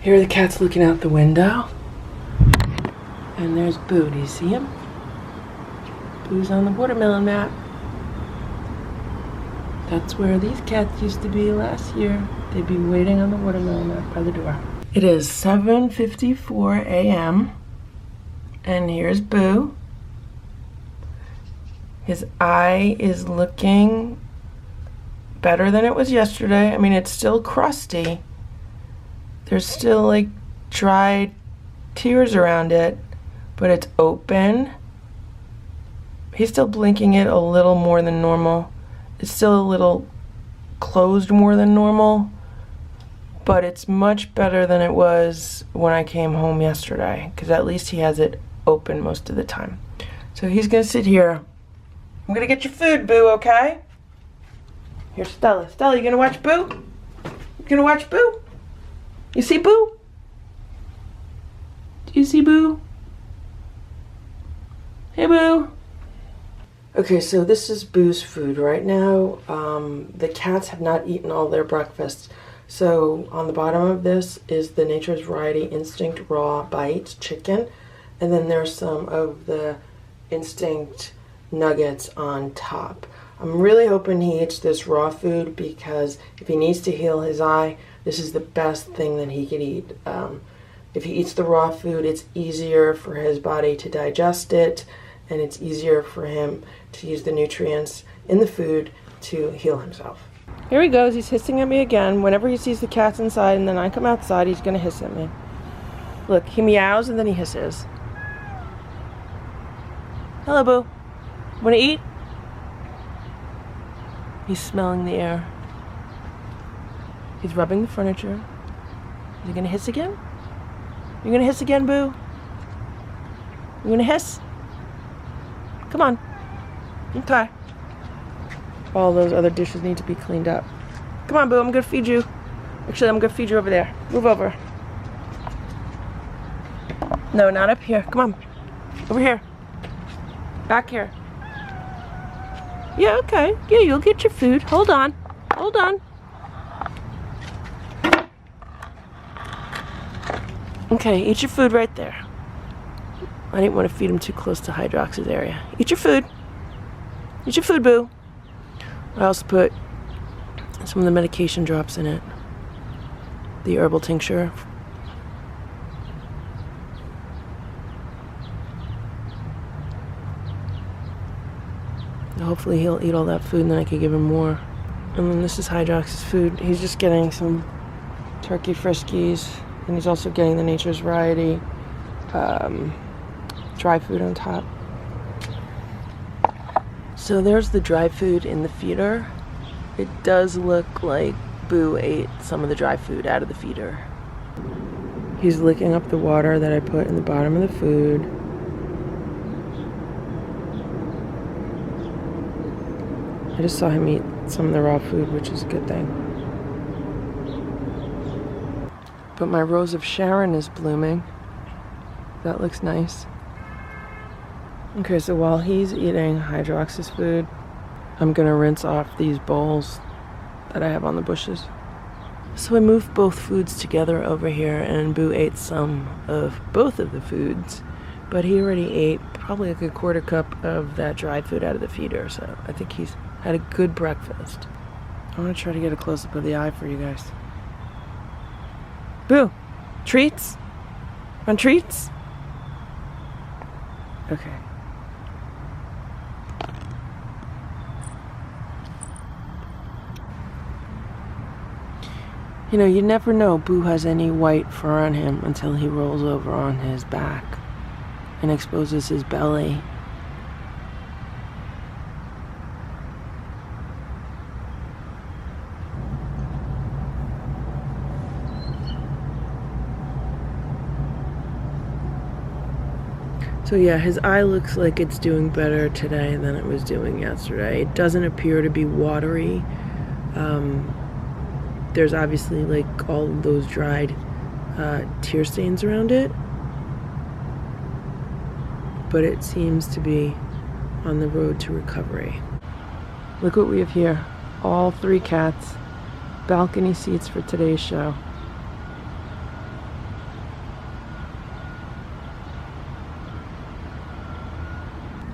Here are the cats looking out the window. And there's Boo. Do you see him? Boo's on the watermelon map. That's where these cats used to be last year. They'd be waiting on the watermelon map by the door. It is 7:54 a.m. and here's Boo. His eye is looking better than it was yesterday. I mean, it's still crusty. There's still like dried tears around it, but it's open. He's still blinking it a little more than normal. It's still a little closed more than normal, but it's much better than it was when I came home yesterday, because at least he has it open most of the time. So he's gonna sit here. I'm gonna get your food, Boo, okay? Here's Stella. Stella, you gonna watch Boo? You gonna watch Boo? You see Boo? Do you see Boo? Hey, Boo. Okay, so this is Boo's food right now. The cats have not eaten all their breakfast. So on the bottom of this is the Nature's Variety Instinct Raw Bites chicken. And then there's some of the Instinct nuggets on top. I'm really hoping he eats this raw food, because if he needs to heal his eye, this is the best thing that he could eat. If he eats the raw food, it's easier for his body to digest it, and it's easier for him to use the nutrients in the food to heal himself. Here he goes. He's hissing at me again. Whenever he sees the cats inside and then I come outside, he's going to hiss at me. Look, he meows and then he hisses. Hello, Boo. Want to eat? He's smelling the air. He's rubbing the furniture. Is he going to hiss again? You going to hiss again, Boo? You going to hiss? Come on. Okay. All those other dishes need to be cleaned up. Come on, Boo, I'm going to feed you. Actually, I'm going to feed you over there. Move over. No, not up here. Come on. Over here. Back here. Yeah, okay. Yeah, you'll get your food. Hold on. Hold on. Okay, eat your food right there. I didn't want to feed him too close to Hydrox's area. Eat your food. Eat your food, Boo. I also put some of the medication drops in it. The herbal tincture. Hopefully he'll eat all that food and then I can give him more. And then this is Hydrox's food. He's just getting some turkey friskies, and he's also getting the Nature's Variety dry food on top. So there's the dry food in the feeder. It does look like Boo ate some of the dry food out of the feeder. He's licking up the water that I put in the bottom of the food. I just saw him eat some of the raw food, which is a good thing. But my Rose of Sharon is blooming. That looks nice. Okay, so while he's eating Hydrox's food, I'm gonna rinse off these bowls that I have on the bushes. So I moved both foods together over here, and Boo ate some of both of the foods, but he already ate probably like a quarter cup of that dry food out of the feeder, so I think he's had a good breakfast. I want to try to get a close-up of the eye for you guys. Boo! Treats? Want treats? Okay. You know, you never know Boo has any white fur on him until he rolls over on his back and exposes his belly. So yeah, his eye looks like it's doing better today than it was doing yesterday. It doesn't appear to be watery. There's obviously like all of those dried tear stains around it, but it seems to be on the road to recovery. Look what we have here. All 3 cats. Balcony seats for today's show.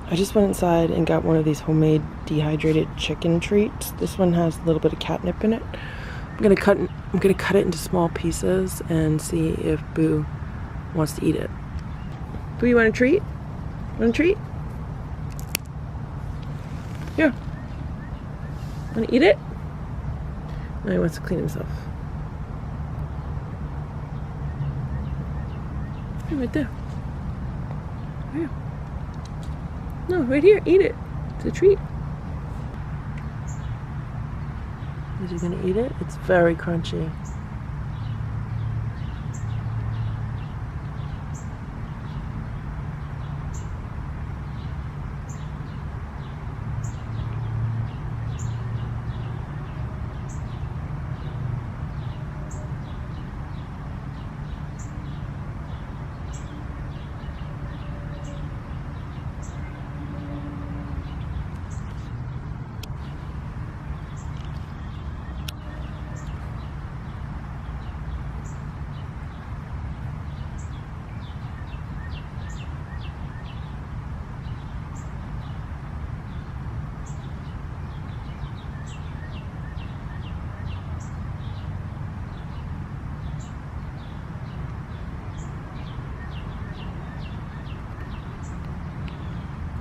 I just went inside and got one of these homemade dehydrated chicken treats. This one has a little bit of catnip in it. I'm gonna cut it into small pieces and see if Boo wants to eat it. Boo, you want a treat? Want a treat? Here. Want to eat it? No, he wants to clean himself. Here, right there. Here. No, right here. Eat it. It's a treat. Is he gonna eat it? It's very crunchy.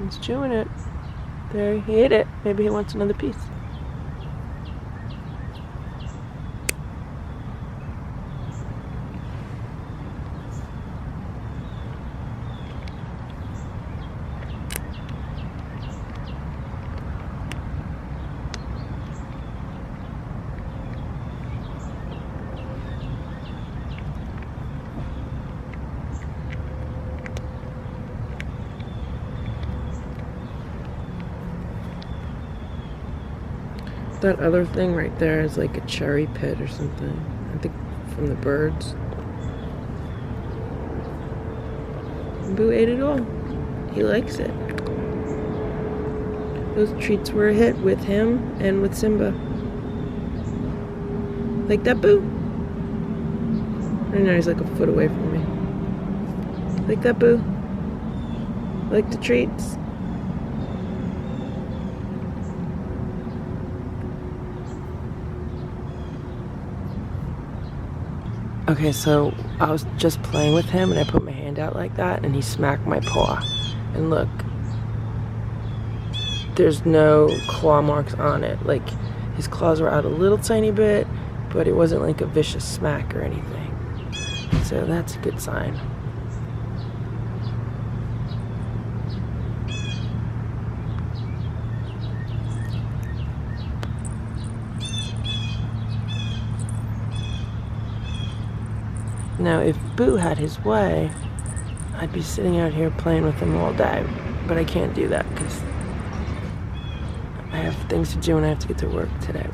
He's chewing it. There, he ate it. Maybe he wants another piece. That other thing right there is like a cherry pit or something. I think from the birds. Boo ate it all. He likes it. Those treats were a hit with him and with Simba. Like that, Boo? Right now he's like a foot away from me. Like that, Boo? Like the treats? Okay, so I was just playing with him and I put my hand out like that and he smacked my paw. And look, there's no claw marks on it. Like, his claws were out a little tiny bit, but it wasn't like a vicious smack or anything. So that's a good sign. Now, if Boo had his way, I'd be sitting out here playing with him all day. But I can't do that because I have things to do and I have to get to work today.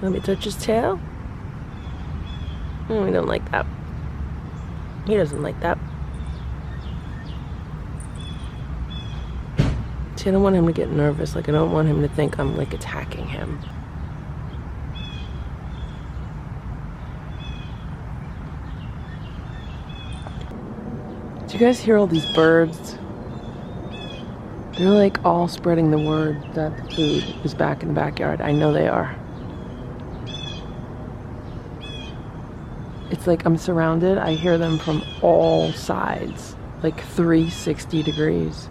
Let me touch his tail. We don't like that. He doesn't like that. See, I don't want him to get nervous. Like, I don't want him to think I'm, like, attacking him. Do you guys hear all these birds? They're, like, all spreading the word that the food is back in the backyard. I know they are. It's like I'm surrounded. I hear them from all sides, like 360 degrees.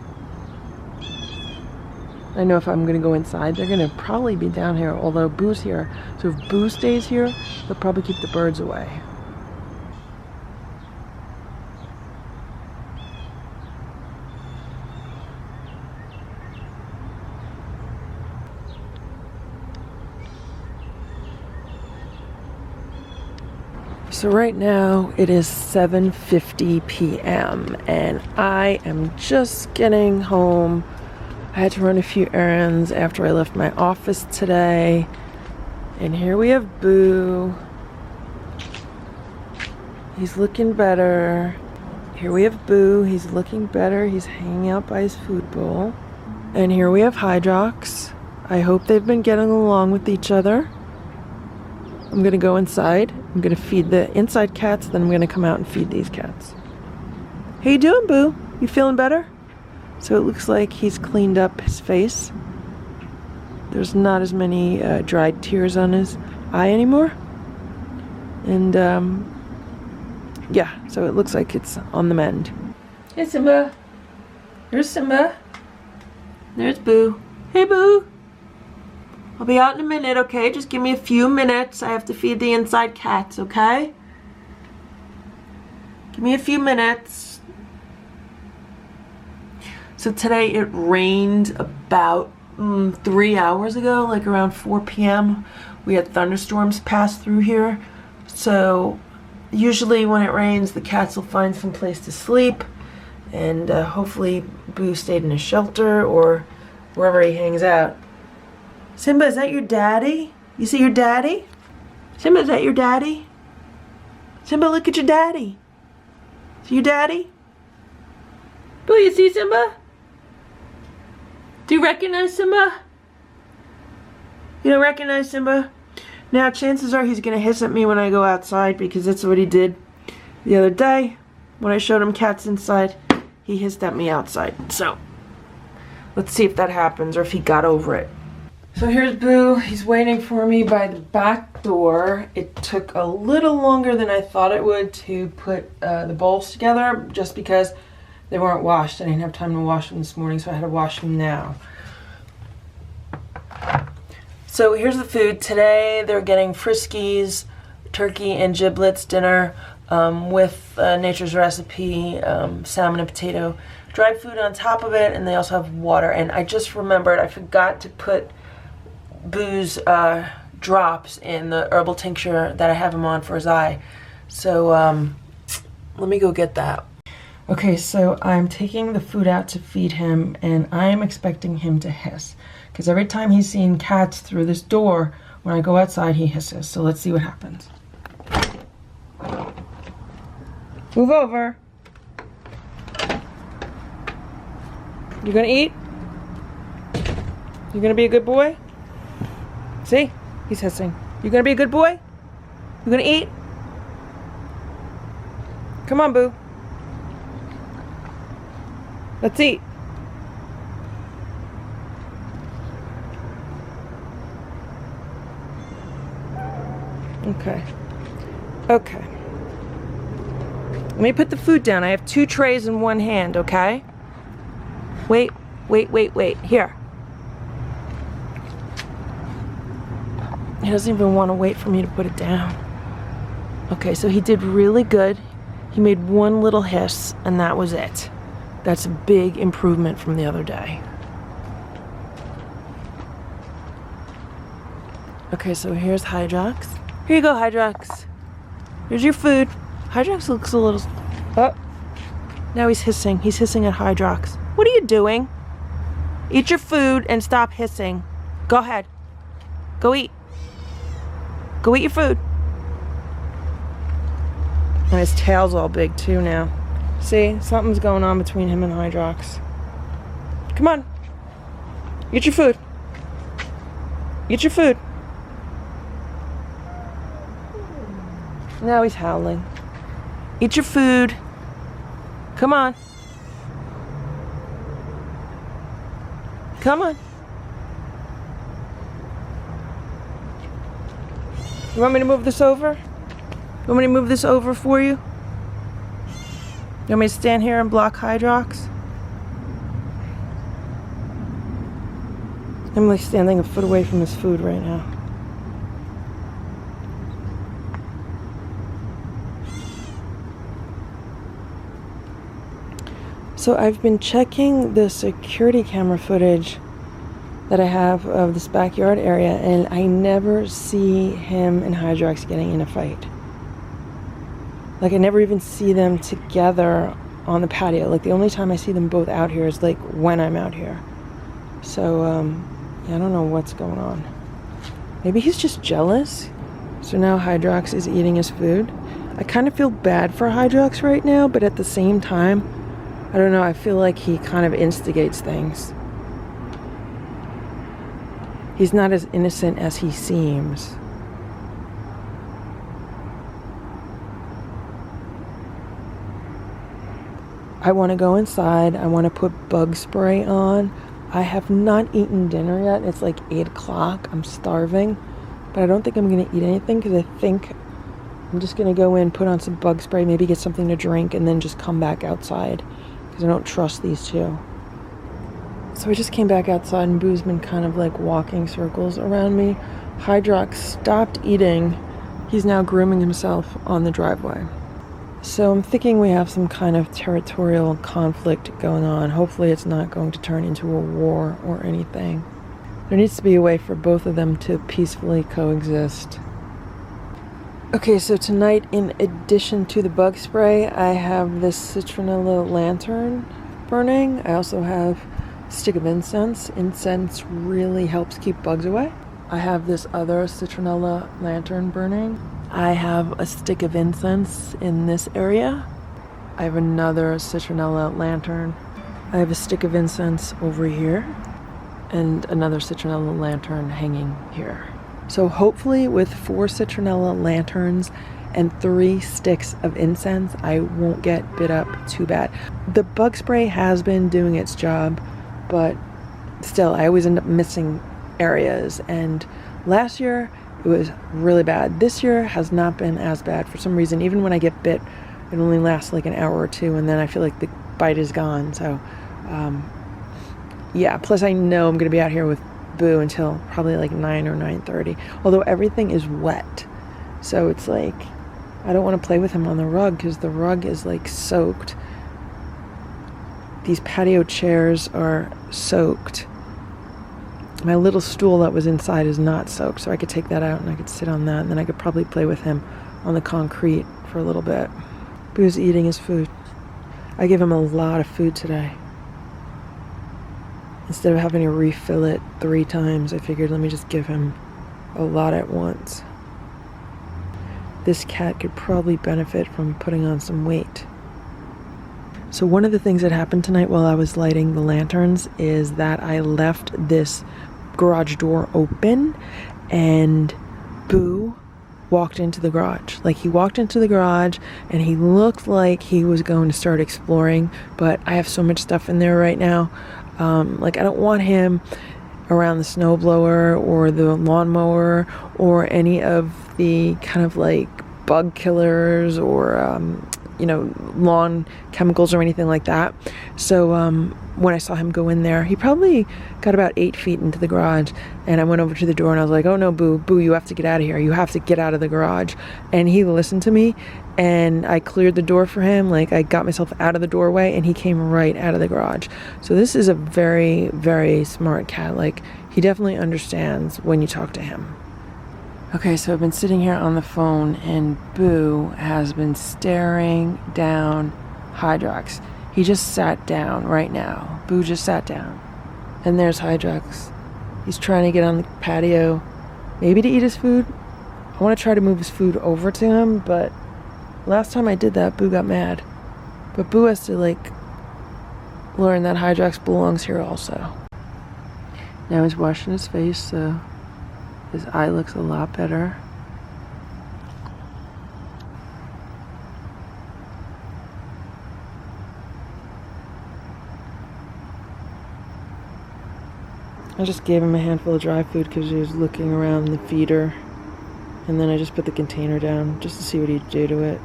I know if I'm gonna go inside, they're gonna probably be down here, although Boo's here. So if Boo stays here, they'll probably keep the birds away. So right now it is 7:50 p.m. and I am just getting home. I had to run a few errands after I left my office today. And here we have Boo. He's looking better. Here we have Boo. He's looking better. He's hanging out by his food bowl. And here we have Hydrox. I hope they've been getting along with each other. I'm gonna go inside. I'm gonna feed the inside cats, then I'm gonna come out and feed these cats. How you doing, Boo? You feeling better? So it looks like he's cleaned up his face. There's not as many dried tears on his eye anymore. And yeah, so it looks like it's on the mend. Hey, Simba. Here's Simba. There's Boo. Hey, Boo. I'll be out in a minute, okay? Just give me a few minutes. I have to feed the inside cats, okay? Give me a few minutes. So today it rained about 3 hours ago, like around 4 p.m. We had thunderstorms pass through here. So usually when it rains, the cats will find some place to sleep. And hopefully Boo stayed in a shelter or wherever he hangs out. Simba, is that your daddy? You see your daddy? Simba, is that your daddy? Simba, look at your daddy. See your daddy? Boo, you see Simba? Do you recognize Simba? You don't recognize Simba? Now, chances are he's going to hiss at me when I go outside because that's what he did the other day. When I showed him cats inside, he hissed at me outside. So, let's see if that happens or if he got over it. So here's Boo. He's waiting for me by the back door. It took a little longer than I thought it would to put the bowls together just because they weren't washed. I didn't have time to wash them this morning, so I had to wash them now. So here's the food. Today they're getting Friskies, turkey and giblets dinner with Nature's Recipe, salmon and potato, dried food on top of it, and they also have water. And I just remembered I forgot to put Boo's drops in the herbal tincture that I have him on for his eye. So let me go get that. Okay, so I'm taking the food out to feed him, and I'm expecting him to hiss. Because every time he's seen cats through this door, when I go outside, he hisses. So let's see what happens. Move over. You gonna eat? You gonna be a good boy? See? He's hissing. You gonna be a good boy? You gonna eat? Come on, Boo. Let's eat. Okay. Okay. Let me put the food down. I have 2 trays in one hand, okay? Wait. Here. He doesn't even want to wait for me to put it down. Okay, so he did really good. He made one little hiss, and that was it. That's a big improvement from the other day. Okay, so here's Hydrox. Here you go, Hydrox. Here's your food. Hydrox looks a little... Oh, now he's hissing. He's hissing at Hydrox. What are you doing? Eat your food and stop hissing. Go ahead. Go eat. Go eat your food. And his tail's all big too now. See, something's going on between him and Hydrox. Come on. Eat your food. Eat your food. Now he's howling. Eat your food. Come on. Come on. You want me to move this over? You want me to move this over for you? You want me to stand here and block Hydrox? I'm like standing a foot away from his food right now. So I've been checking the security camera footage that I have of this backyard area, and I never see him and Hydrox getting in a fight. Like I never even see them together on the patio. Like the only time I see them both out here is like when I'm out here. So yeah, I don't know what's going on. Maybe he's just jealous. So now Hydrox is eating his food. I kind of feel bad for Hydrox right now, but at the same time, I don't know, I feel like he kind of instigates things. He's not as innocent as he seems. I want to go inside. I want to put bug spray on. I have not eaten dinner yet. It's like 8 o'clock. I'm starving. But I don't think I'm going to eat anything because I think I'm just going to go in, put on some bug spray, maybe get something to drink, and then just come back outside because I don't trust these two. So I just came back outside and Boo's been kind of like walking circles around me. Hydrox stopped eating. He's now grooming himself on the driveway. So I'm thinking we have some kind of territorial conflict going on. Hopefully it's not going to turn into a war or anything. There needs to be a way for both of them to peacefully coexist. Okay, so tonight, in addition to the bug spray, I have this citronella lantern burning. I also have a stick of incense. Incense really helps keep bugs away. I have this other citronella lantern burning. I have a stick of incense in this area. I have another citronella lantern. I have a stick of incense over here and another citronella lantern hanging here. So hopefully with 4 citronella lanterns and 3 sticks of incense, I won't get bit up too bad. The bug spray has been doing its job, but still I always end up missing areas. And last year it was really bad. This year has not been as bad for some reason. Even when I get bit, it only lasts like an hour or two, and then I feel like the bite is gone. So, yeah. Plus, I know I'm going to be out here with Boo until probably like 9 or 9:30. Although everything is wet, so it's like I don't want to play with him on the rug because the rug is like soaked. These patio chairs are soaked. My little stool that was inside is not soaked, so I could take that out and I could sit on that, and then I could probably play with him on the concrete for a little bit. Boo's eating his food. I gave him a lot of food today. Instead of having to refill it 3 times, I figured let me just give him a lot at once. This cat could probably benefit from putting on some weight. So one of the things that happened tonight while I was lighting the lanterns is that I left this garage door open and Boo walked into the garage. Like he walked into the garage and he looked like he was going to start exploring, but I have so much stuff in there right now. Like I don't want him around the snowblower or the lawnmower or any of the kind of like bug killers or lawn chemicals or anything like that. So when I saw him go in there, he probably got about 8 feet into the garage, and I went over to the door and I was like, oh no, Boo, you have to get out of here. You have to get out of the garage. And he listened to me, and I cleared the door for him. Like I got myself out of the doorway and he came right out of the garage. So this is a very, very smart cat. Like he definitely understands when you talk to him. Okay, so I've been sitting here on the phone and Boo has been staring down Hydrox. He just sat down right now. Boo just sat down. And there's Hydrox. He's trying to get on the patio, maybe to eat his food. I want to try to move his food over to him, but last time I did that, Boo got mad. But Boo has to, learn that Hydrox belongs here also. Now he's washing his face, so his eye looks a lot better. I just gave him a handful of dry food because he was looking around the feeder. And then I just put the container down just to see what he'd do to it.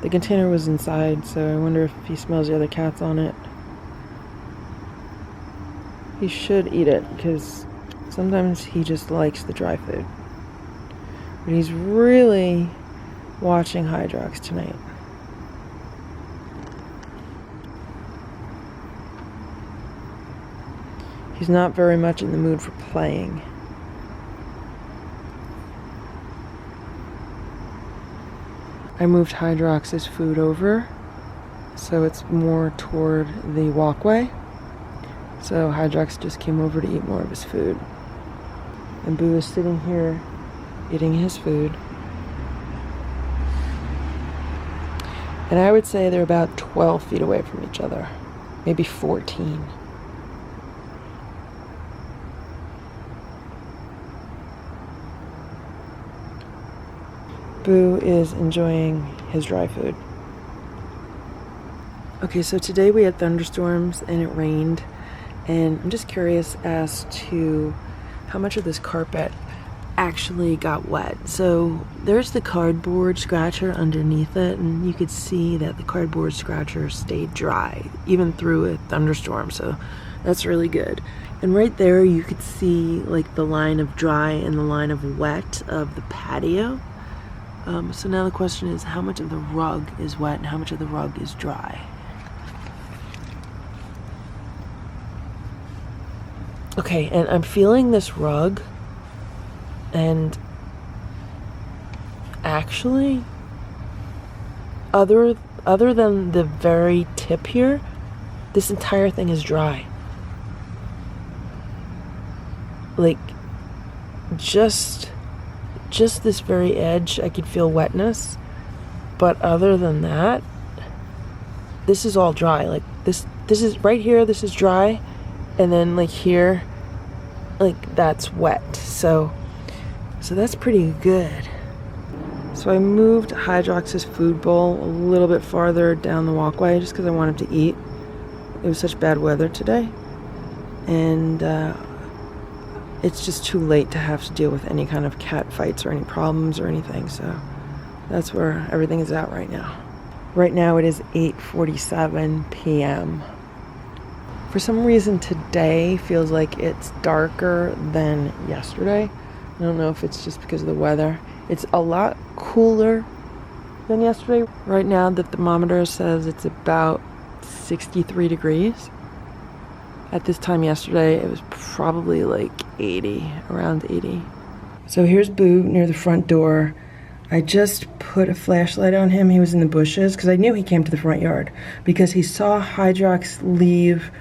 The container was inside, so I wonder if he smells the other cats on it. He should eat it because sometimes he just likes the dry food. But he's really watching Hydrox tonight. He's not very much in the mood for playing. I moved Hydrox's food over, so it's more toward the walkway. So Hydrox just came over to eat more of his food. And Boo is sitting here eating his food. And I would say they're about 12 feet away from each other, maybe 14. Boo is enjoying his dry food. Okay, so today we had thunderstorms and it rained, and I'm just curious as to how much of this carpet actually got wet. So there's the cardboard scratcher underneath it, and you could see that the cardboard scratcher stayed dry even through a thunderstorm, so that's really good. And right there you could see like the line of dry and the line of wet of the patio. So now the question is, how much of the rug is wet and how much of the rug is dry? Okay, and I'm feeling this rug, and actually, other than the very tip here, this entire thing is dry. Like, just this very edge, I could feel wetness, but other than that, this is all dry. Like, this is right here, this is dry, and then like here, like that's wet. So that's pretty good. So I moved Hydrox's food bowl a little bit farther down the walkway just because I wanted him to eat. It was such bad weather today, and it's just too late to have to deal with any kind of cat fights or any problems or anything. So that's where everything is at right now. Right now it is 8:47 p.m. For some reason today feels like it's darker than yesterday. I don't know if it's just because of the weather. It's a lot cooler than yesterday. Right now the thermometer says it's about 63 degrees. At this time yesterday it was probably like 80, around 80. So here's Boo near the front door. I just put a flashlight on him. He was in the bushes because I knew he came to the front yard because he saw Hydrox leave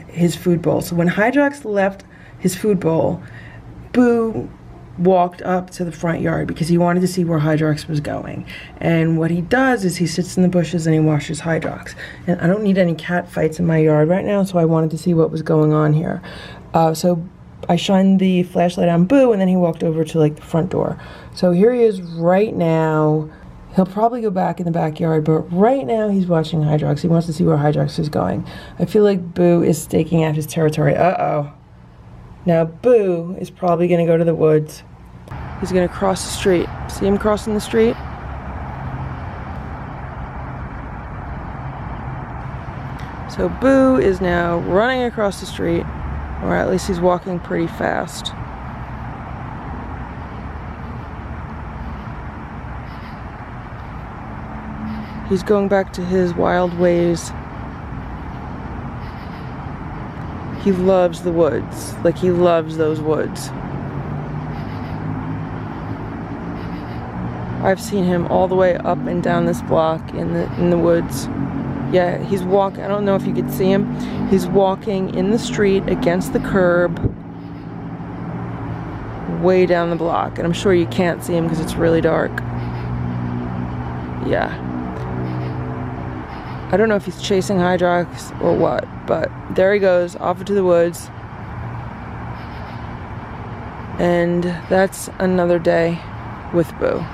his food bowl. So when Hydrox left his food bowl, Boo walked up to the front yard because he wanted to see where Hydrox was going. And what he does is he sits in the bushes and he watches Hydrox. And I don't need any cat fights in my yard right now, so I wanted to see what was going on here. So I shined the flashlight on Boo, and then he walked over to like the front door. So here he is right now. He'll probably go back in the backyard, but right now he's watching Hydrox. He wants to see where Hydrox is going. I feel like Boo is staking out his territory. Uh-oh. Now Boo is probably going to go to the woods. He's going to cross the street. See him crossing the street? So Boo is now running across the street, or at least he's walking pretty fast. He's going back to his wild ways. He loves the woods. Like, he loves those woods. I've seen him all the way up and down this block in the woods. Yeah, he's walking. I don't know if you could see him. He's walking in the street against the curb, way down the block. And I'm sure you can't see him because it's really dark. Yeah. I don't know if he's chasing Hydrox or what, but there he goes, off into the woods. And that's another day with Boo.